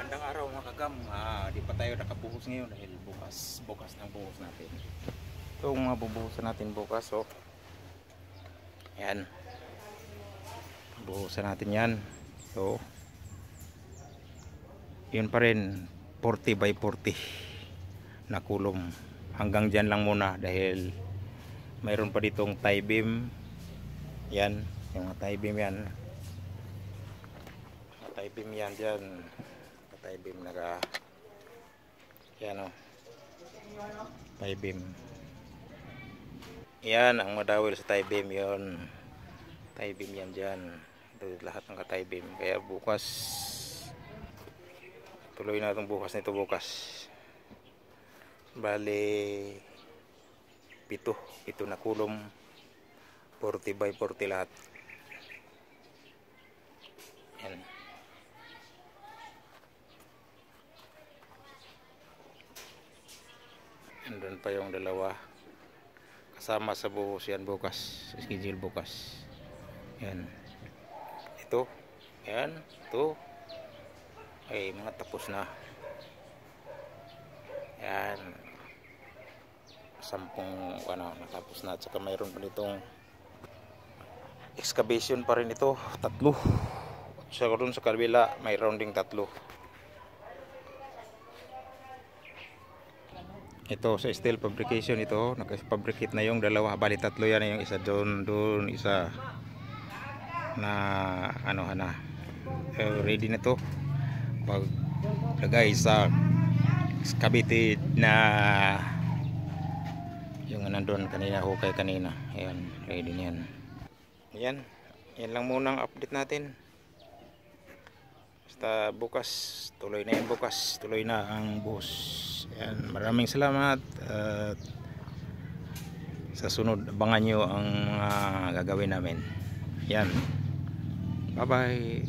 Magandang araw mga kagam. Di pa tayo nakabuhos ngayon dahil bukas ng buhos natin. Ito ang mabubuhusan natin bukas. So, yan. Buhusan natin yan. So, yun pa rin 40 by 40 na kulom. Hanggang dyan lang muna dahil mayroon pa ditong tie beam. Yan. Yung mga tie beam yan. Tie beam yan dyan. Tie beam naka yan o. Tie beam. Yan ang madawil sa tie beam yon. Tie beam yan dyan. Ito lahat ng tie beam. Kaya bukas tuloy na itong bukas nito bukas. Bali pito na kulom 40 by 40 lahat. Yan. Andun pa yung dalawa kasama sa buhos yan bukas, schedule bukas. Yan. Ito. Yan. Ito. Ay mga tapos na. Yan. 10 natapos na. At saka mayroon pa ditong excavation pa rin ito. 3. Saka doon sa kabila mayroon ding 3. Ito sa steel fabrication ito, naka-fabricate na yung dalawa, bali 3 yan, yung isa doon isa na ano na. Ready na to. Pag lagay sa excavated na yung nandun kanina, hukay kanina. Ayan, ready na yan. Yan lang muna ang update natin. Basta bukas, tuloy na yan bukas, tuloy na ang buhos. Yan, maraming salamat at sa sunod abangan nyo ang mga gagawin namin. Yan, bye bye.